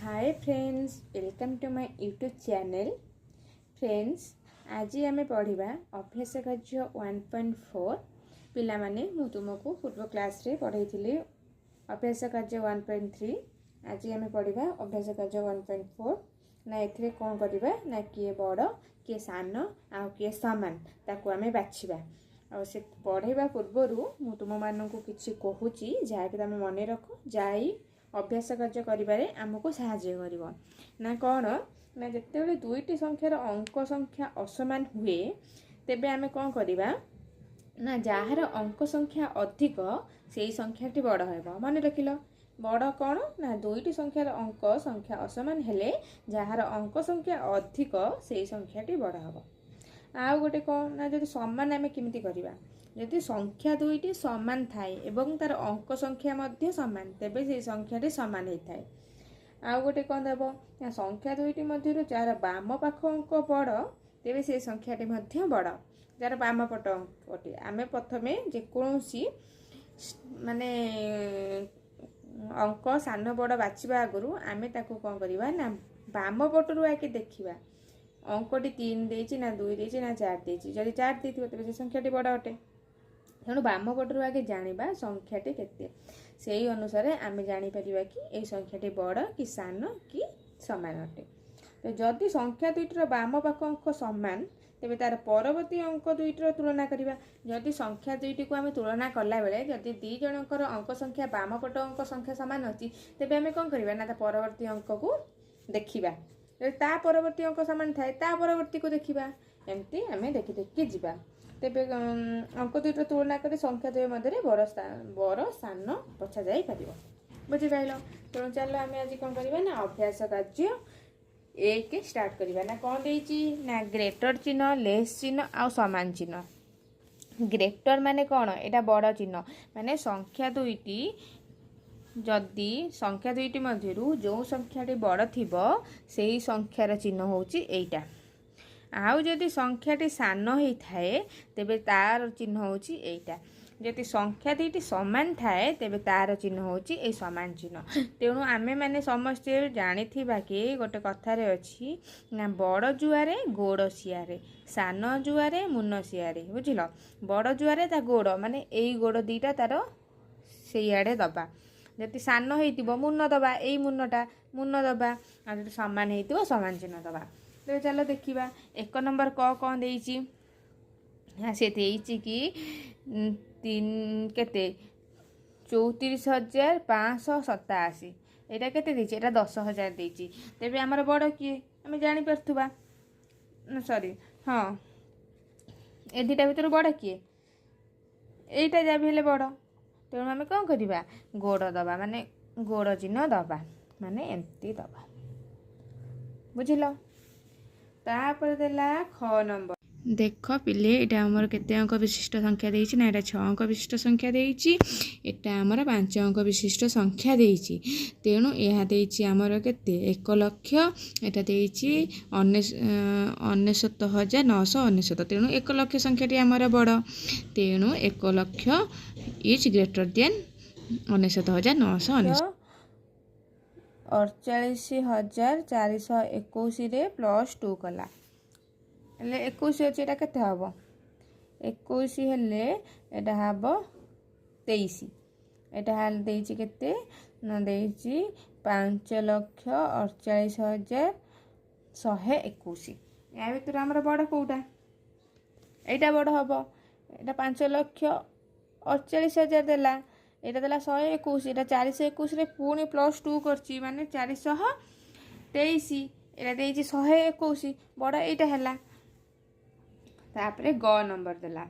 Hi friends, welcome to my YouTube channel. Friends, आज आम पढ़ा अभ्यास कार्य 1.4 पिला माने मु तुमको पूर्व क्लास रे पढ़ाई थी अभ्यास कार्य 1.3। आज आम पढ़ा अभ्यास कार्य 1.4 ना ए कौन करवा ना किए बड़ किए सान आ किए सामान ताकू आम बाछा से पढ़ेवा पूर्वर मु तुम मानू किसी कहूँ जहाँकि तुम मन रख जाई अभ्यास कार्य करिबारे आमको साहाय्य करिवो ना कौन ना जिते दुईटी संख्यार अंक संख्या असमान हुए तेबे आमे कौन करिबा ना जार अंक संख्या अधिक से संख्याटी बड़ हेबो। मन रखिल बड़ कौन ना दुईटी संख्यार अंक संख्या असमान हेले जार अंक संख्या अधिक से संख्याटी बड़ हेबो। आउ गोटे कौन ना जदि समान आमे किमिति करिबा यदि संख्या दुईटी समान थाए एवं तार अंक संख्या मध्य समान तेबे से संख्याटी समान होता है। आउ गोटे कौन देव ना संख्या दुईटी मध्य जार बाम पाख अंक बड़ तेबे से संख्याटी मध्य बड़ जार बाम पट अंकटी आमे प्रथमे जेकोसी माने अंक सान बड़ बाछिबा आगु आमे ताकू कौन करिबा ना बाम पटरू आके देखिबा अंकटी 3 देछि ना 2 देछि ना 4 देछि। जदि 4 देथिबो तेबे से संख्याटी बड़ अटे। तेणु बाम पटरू आगे जानिबा संख्याटी केते से अनुसार आम जापर कि यही संख्याटी बड़ कि सान कि समान अटे। तो जदि संख्या दुईटर बाम पाख अंक समान तेबे तार परवर्ती अंक दुईटर तुलना करिबा। जदि संख्या दुईटी को आम तुलना कला बेले जदि दी जनकर अंक संख्या बाम पट अंक संख्या समान अछि तेबे आम कौन करिबा ना परवर्ती अंक को देखिबा। ता परवर्ती अंक समान थाए ता परवर्ती को देखिबा। एमती आम देखि देखि जिबा तेबे अंक दुईट तुलना कर संख्या द्वय मध्य बड़ सान बछा जाई पारिबो। बुझिपाइल। तेणु चलो आम आज कौन करवा ना अभ्यास कार्य 1 स्टार्ट करवा ना कौन देछि ना ग्रेटर चिन्ह लेस चिन्ह आ समान चिन्ह। ग्रेटर माने कौन एटा बड़ चिन्ह माने संख्या दुईटी जदि संख्या दुईटी मध्यरु जो संख्याटी बड़ थिबो सेही संख्यार चिन्ह होउची एइटा। आउ जदि संख्याटी सान होइथाए तेबे तार चिन्ह होउची एइटा। जदि संख्या दुईटी समान थाए तेबे तार चिन्ह होउची ए समान चिन्ह। तेणु आमे माने समस्ते जानिथिबा कि गोटे कथारे अछि ना बड़ जुआरे गोड़ सियारे सान जुआरे मुन सियारे। बुझिल। बड़ जुआरे ता गोड़ माने एई गोड़ दीटा तार सेइआडे दबा। जदि सान होइतिबो मुन दबा एई मुनटा मुन दबा आ जदि समान होइतिबो समान चिन्ह दबा। तो चलो देखिबा 1 नंबर कौन देइछि से देइछि कि 3 केते 34,587 एटा केते देइछि एटा 10,000 देइछि। तेबे हमर बड़ किए आमे जानि परथुबा सॉरी हाँ ए दुटा भीतर बड़ किए एइटा जा भी हेले बड़। तेणु आमे कौन करिबा गोड़ दबा माने गोड़ चिन्ह दबा माने एमती दबा। बुझिल। तापर देला ख नंबर देख पिले एटा हमर केते अंक विशिष्ट संख्या देइछि ना एटा 6 अंक विशिष्ट संख्या देइछि एटा हमर 5 अंक विशिष्ट संख्या देइछि। तेणु एहा देइछि हमर केते 1 लाख एटा देइछि 99,999। तेणु 1 लाख संख्याटी हमर बड़। तेणु 1 लाख इज ग्रेटर देन 99,999। 48,421 रे +2 कला हेले 21 अछि एटा केते हबो 21 हेले एटा हबो 23 एटा हाल देइछि केते न देइछि 5,48,121। या भीतर हमर बड़ कोउटा एटा बड़ हबो एटा 5,48,000 देला एटा देला 121 एटा 421 रे पुणी +2 करछि माने 423 एटा देइछि 121 बड़ एटा हेला। तापरे ग नंबर देला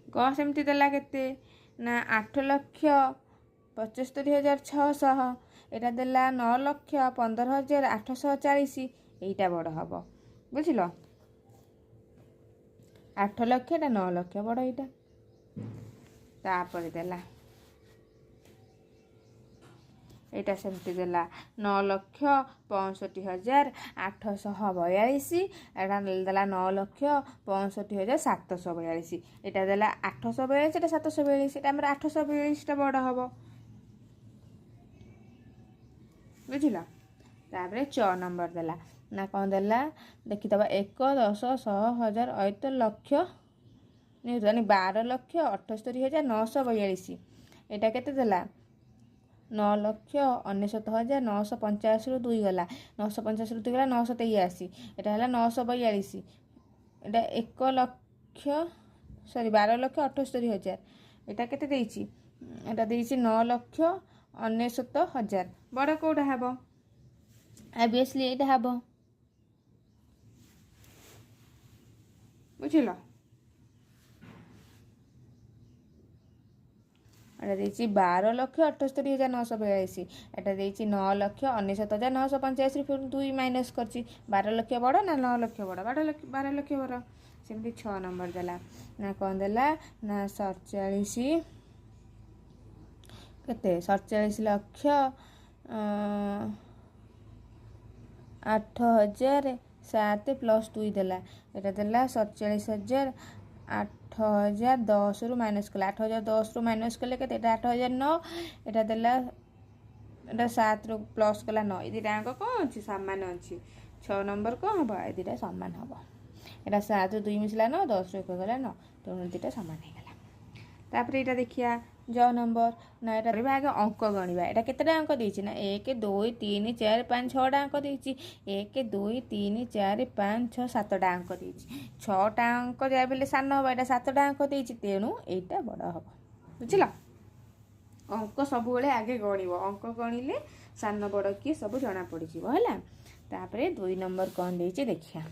ग सेमती देला केते ना 8,75,600 एटा देला 9,15,840 एइटा बड़ हबो। बुझिल। 8 लाख एटा 9 लाख बड़ एइटा। तापरे देला एटा सेमती देला 9,65,842 एटा देला 9,65,742 एटा देला 842 एटा 742 एटा हमर 842 टा बड़ हबो। बुझिला। तापर 6 नंबर देला ना कौन देला देखिदबा 1 10 100 1000 अयत लक्ष नहीं 12,78,942 एटा केते देला 9,99,985 रु 2 गला 985 रु 2 गला 983 एटा हला 942 एटा 1 लक्ष सॉरी 12,78,000 एटा केते देइची एटा देइची 9,99,000 बड़ कोडा हबो ऑब्वियसली एटा हबो बुझिलो एटा देइची 12,78,942 एटा देइची 9,99,985 फिर 2 माइनस करची 12 लक्ष बड़ ना 9 लक्ष बड़ 12 लक्ष बड़ सेमती 6 नंबर देला ना कौन देला ना 47 केते 47 लक्ष 8,007 प्लस 2 देला एटा देला 47,000 8,010 रु माइनस कले 8,010 रु माइनस कले केते एटा 8,009 एटा देला एटा 7 रु प्लस कला 9 ए दिटा अंक कोन अछि समान अछि 6 नंबर को हबो ए दिटा समान हबो एटा 7 रु 2 मिसला 9 10 रु 1 गला 9 तेणु दिटा समान हे गला तापर एटा देखिया ज नंबर ना एटा रे आगे अंक गणिबा एटा केतेटा अंक देछि ना 1 2 3 4 5 6 टा अंक देछि 1 2 3 4 5 6 7 टा अंक देछि 6 टा अंक जाय बेले सान हबा एटा 7 टा अंक देछि तेणु एटा बड़ हबो बुझिला अंक सब बेले आगे गणिबो अंक गणिले सान बड़ की सब जणा पड़ि जिवो हला तापरे 2 नंबर कोन देछि देखिया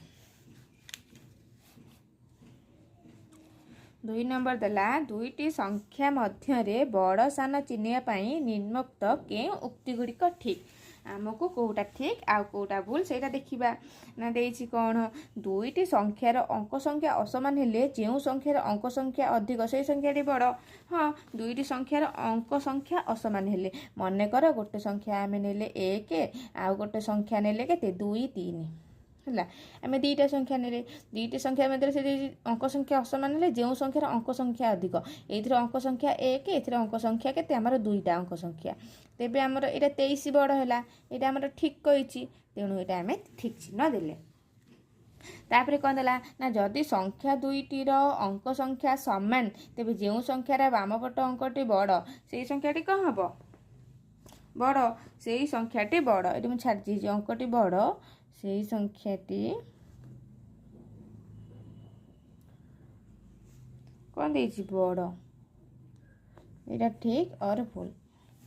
2 नंबर देला दुईटी संख्या मध्य बड़ सान चिन्हिया पाई निम्नोक्त के उक्ति गुड़िक ठीक आमको कोटा ठीक आ कोटा भूल सेटा देखिबा ना देछि कोन दुईटी संख्यार अंक संख्या असमान हेले जेउ संख्यार अंक संख्या अधिक से संख्याटी बड़ हाँ दुईटी संख्यार अंक संख्या असमान हेले मने कर गोटे संख्या आमे नेले 1 आ गोटे संख्या नेले केते 2 3 है आम दुईटा संख्या ने दुईटी संख्या मध्य से अंक संख्या असमान हेले जो संख्यार अंक संख्या अधिक ये अंक संख्या 1 ए अंक संख्या केते आमर 2टा अंक संख्या तेबे आमर एटा 23 बड़ है यहाँ आमर ठीक कही तेणु यहाँ आम ठीक चिन्ह देले तापर कौन देला ना जदि संख्या दुईटीर अंक संख्या समान तेबे जो संख्यार बामपट अंकटी बड़ से संख्याटी कौन हम बड़ से संख्याटी बड़ ये मुझे छाड़ी जो अंकटी बड़ से संख्याटी कौन देछि बड़ एटा ठीक और भूल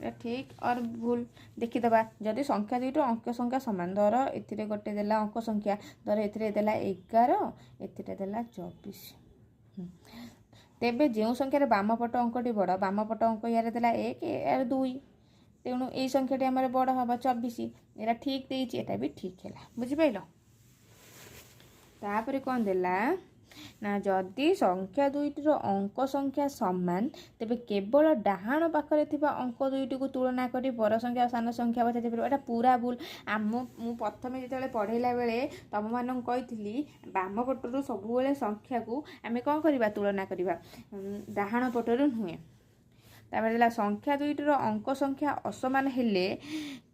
एटा ठीक और भूल देखिदबा जदि संख्या दुईटा अंक संख्या समान धर एथिरे गोटे देला अंक संख्या धर एथिरे देला 11 एथिरे देला 24 तेबे जो संख्यार बामपट अंकटी बड़ बामपट अंक यार देला 1 यार 2 तेणु ये संख्याटी आम बड़ हम 24 एटा ठीक देछि एटा भी ठीक है बुझिपाइल तापर कौन देला ना जदि संख्या दुईटीर अंक संख्या समान तेबे केवल डाहाण पाखरे थिबा अंक दुईटी को तुलना करी बड़ संख्या और सान संख्या बचा जाय एटा पूरा भूल मु प्रथमे जेतेबेले पढ़ेला बेले तम मानन कहिथिली बाम पटरु सबु बेले संख्या को आमे कोन करिबा तुलना करिबा डाहाण पटरु नुहे तापर देला संख्या दुईटीर अंक संख्या असमान हेले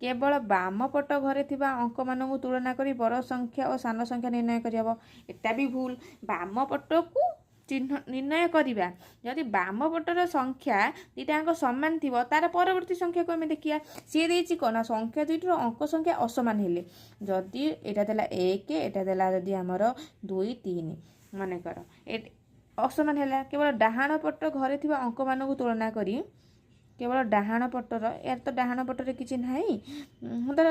केवल बाम पट घरे थिबा अंक मानकु तुलना करी बड़ संख्या और सान संख्या निर्णय करियबो एटा भी भूल बाम पट को चिन्ह निर्णय करिबा जदि बाम पटर संख्या दुईटा अंक समान थिबो तार परवर्ती संख्या को आमे देखिया सी देछि कोना संख्या दुईटीर अंक संख्या असमान हेले जदि एटा देला 1 एटा देला जदि हमर 2 3 माने कर असमान है केवल डाहाण पट घरे थिबा अंक मानक तुलना करी केवल डाहाण पटर यार तो डाहाण पटर किसी ना धर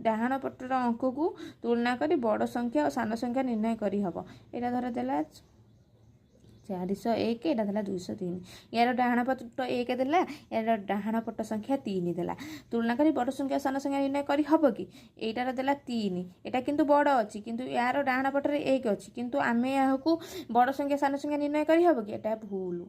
डाहाण पटर अंक को तुलना करी बड़ संख्या और सान संख्या निर्णय करी हबो एटा धर देला 401 एटा देला 203 यार डाहाण पट 1 देला यार डाहाण पट संख्या 3 देला तुलना करी बड़ संख्या सान संख्या निर्णय करी हबो कि एटार देला 3 एटा किंतु बड़ अछि किंतु यार डाहाण पटरे 1 अछि किंतु आमे याहकु बड़ संख्या सान संख्या निर्णय करी हबो कि एटा भूल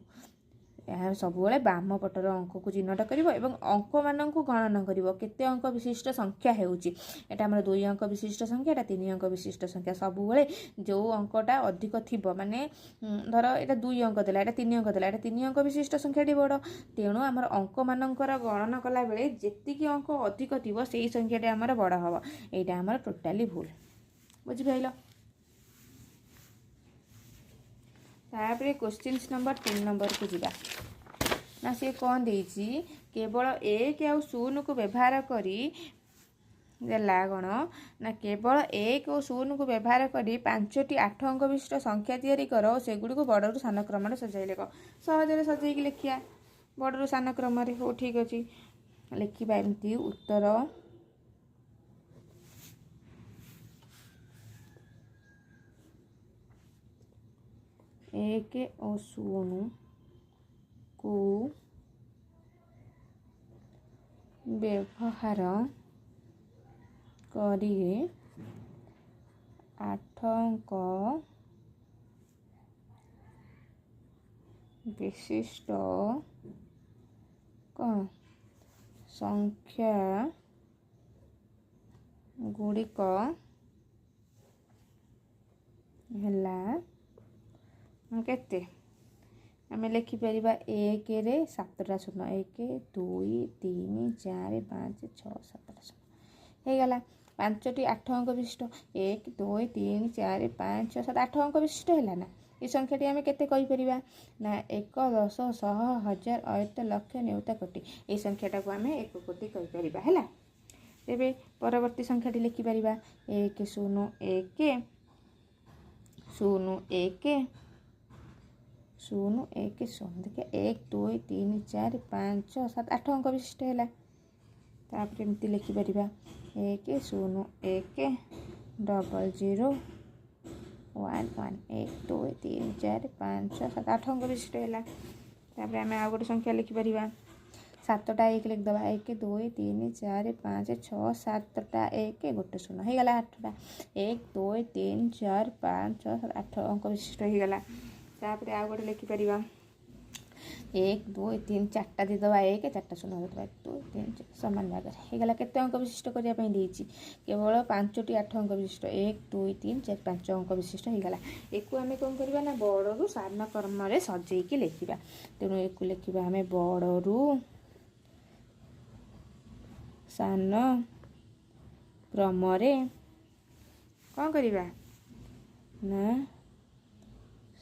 ଏହା ସବୁବେଳେ ବାମ ପଟର ଅଙ୍କକୁ ଚିହ୍ନଟ କରିବ ଏବଂ ଅଙ୍କମାନଙ୍କୁ ଗଣନ କରିବ କେତେ ଅଙ୍କ ବିଶିଷ୍ଟ ସଂଖ୍ୟା ହେଉଛି। ଏଟା ଆମର 2 ଅଙ୍କ ବିଶିଷ୍ଟ ସଂଖ୍ୟା, ଏଟା 3 ଅଙ୍କ ବିଶିଷ୍ଟ ସଂଖ୍ୟା। ସବୁବେଳେ ଯେଉଁ ଅଙ୍କଟା ଅଧିକ ଥିବ, ମାନେ ଧର ଏଟା 2 ଅଙ୍କ ଦେଲା, ଏଟା 3 ଅଙ୍କ ଦେଲା, ଏଟା 3 ଅଙ୍କ ବିଶିଷ୍ଟ ସଂଖ୍ୟାଟି ବଡ଼। ତେଣୁ ଆମର ଅଙ୍କମାନଙ୍କର ଗଣନ କଲାବେଳେ ଯେତିକି ଅଙ୍କ ଅଧିକ ଥିବ ସେଇ ସଂଖ୍ୟାଟି ଆମର ବଡ଼ ହେବ। ଏଇଟା ଆମର ଟୋଟାଲି ଭୁଲ। ବୁଝିପାରିଲ? ତାପରେ क्वेश्चन नंबर 3 नंबर को ଯିବା। ना सी कौन देछि केवल 1 और 0 को व्यवहार करी देला गण ना केवल 1 और 0 को व्यवहार करी 5टी 8 अंक विशिष्ट संख्या तैयारी कर और सेगुड़ी को बड़रू सान क्रम सजाई लेख। सहजरे सजाई लिखिया बड़रू सान क्रम। हो ठीक अच्छे लिखा एमती उत्तर 1 और 0 को व्यवहार करी 8 अंक विशिष्ट कौन संख्या गुड़िक केते आम लिखिपर 1 रे 7टा शून्य 1 2 3 4 5 6 7टा शून्य हो गला। 5टी 8 अंक विशिष्ट 1 2 3 4 5 6 7 8 अंक विशिष्ट है ना। ये संख्याटी आम केते कहीपर ना 1 10 100 1000 अयुत लक्ष नियुत कोटि। ये संख्याटा को आम 1 कोटि कहीपर है। तेरे परवर्ती संख्याटी लिखिपर 1 0 1 0 1 0 1 0 देखिए 1 2 3 4 5 7 8 अंक विशिष्ट है। तापर एमती लिखिपर 1 0 1 0 0 1 1 1 2 3 4 5 7 8 अंक विशिष्ट है। तापर आम आ गोटे संख्या लिखिपर 7टा 1 लिखिदेवा 1 2 3 4 5 6 7टा 1 गोटे शून्य हो गला। 8टा 1 2 3 4 5 6 7 8 अंक विशिष्ट हो गला। तापर आ गोटे लिखिपर 1 2 3 4टा देदेवा 1 4टा शून्य देदेवा 1 2 3 4 सामान भाग हो गला। केते अंक विशिष्ट करने केवल 5टी 8 अंक विशिष्ट 1 2 3 4 5 अंक विशिष्ट हो गला। एक आम कौन करवा ना बड़रू सान क्रम सजेकी लिखा। तेणु एक लिखा आम बड़रू सान क्रम कौन करवा ना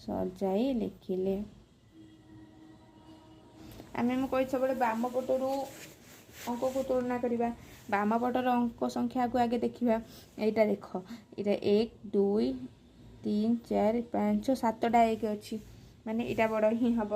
सजाई लिखिले। आम कही सब बाम पटर अंक को तुलना करवा। बाम पटर अंक संख्या को आगे देखा। यहाँ देख ये 1 2 3 4 5 7टा 1 अच्छी माने यहाँ बड़ ही हम।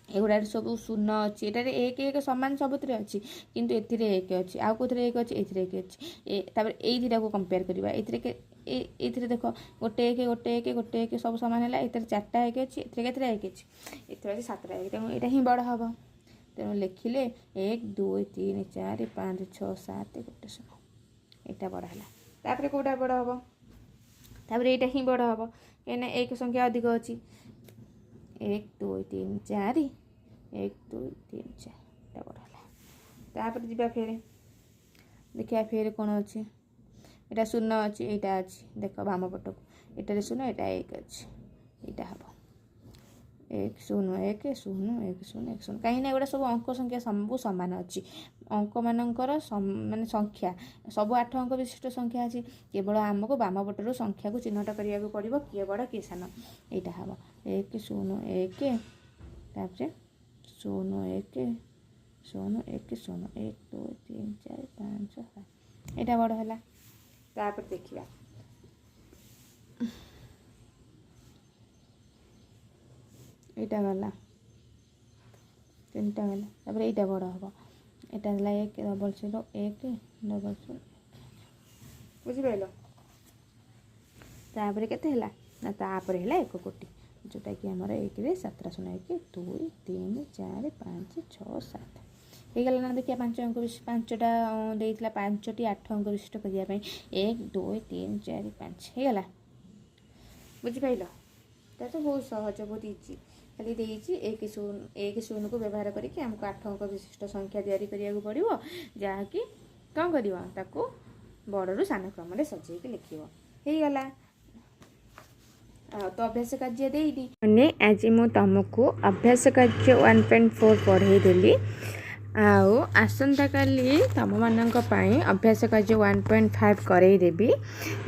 एगुड़ा सब शून्य अच्छी ये 1 1 सामान सबुत अच्छी किंतु एथिरे 1 अच्छी आउ कौन 1 अच्छी ये 1 अच्छी। तापर ये कंपेयर करवा। ये देख गोटे 1 गोटे 1 गोटे 1 सब सामान है। ये 4टा 1 अच्छी ये 1 अच्छी ये अच्छी 7टा 1 तेणु यहाँ हिं बड़ हम। तेणु लिखिले 1 2 3 4 5 6 7 गोटे शून्य यहाँ बड़ है। तापर कौटा बड़ हम तापर यहाँ हिं बड़ हम कहीं एक संख्या अधिक अच्छी 1 2 3 4 1 2 3 4 यहाँ बड़ है। तापर जी फेर देखिए फेर कौन अच्छी यहाँ शून्य अच्छी यहाँ अच्छी देख बाम पट को यहाँ शून्य यहाँ 1 अच्छी यहाँ हम 1 0 1 0 1 0 1 0 कहीं एगुड़ा सब अंक संख्या सब सामान अच्छी। अंक मानकर माने संख्या सब 8 अंक विशिष्ट संख्या अच्छी केवल आमको बाम पटर संख्या को चिन्हट करने को पड़ो किए बड़ किए सान। यहाँ हम 1 0 1 तापर 0 1 0 1 0 1 2 3 4 5 7 यहाँ बड़ है। तापर देखिए यहाँ गला 3टा गला। तापर यहाँ बड़ हम यहाँ है 1 0 0 1 0 0 बुझिपाल। तापर केते है ना तापर है 1 कोटि जोटा कि आमर 1 रे 7टा शून्य 1 2 3 4 5 6 7 हो गला ना। देखिए 5 अंक 5टा देइथिला 5टी 8 अंक विशिष्ट करने 1 2 3 4 5 हो गला। बुझिपाल। तो बहुत सहज बहुत इजी खाली देइछि 1 शून्य को व्यवहार करके हमको 8 अंक विशिष्ट संख्या तैयारी करिया पड़िबो जहाँकि कौन करिबो ताको बड़रू सान क्रम में सजेक लिखिबो हे गला। तो अभ्यास कार्य देइनी माने आज मु तुमको अभ्यास कार्य 1.4 पढ़े देली आउ आसंता काली तम मानक पई अभ्यास कार्य 1.5 करई देबी।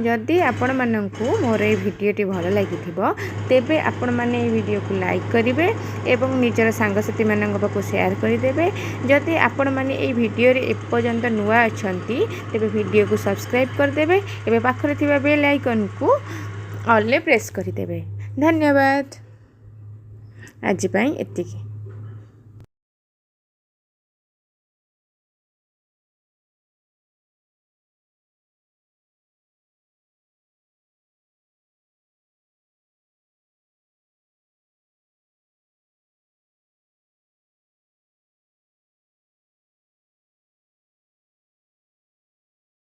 जदि आपण मानकू मोर ए भिडियोटी भल लागिथिबो तेबे आपण माने ए वीडियो को लाइक करिवे एवं निजर सांगसाथी मानक पाखु शेयर करिदेबे। जदि आपण माने ए वीडियो रे एपर्यंत नुआ अछंती तेबे वीडियो को सब्सक्राइब करदेबे एबे पाखरे थिबा बेल आइकन को ऑल प्रेस करदेबे। धन्यवाद। आज पई एतिकी।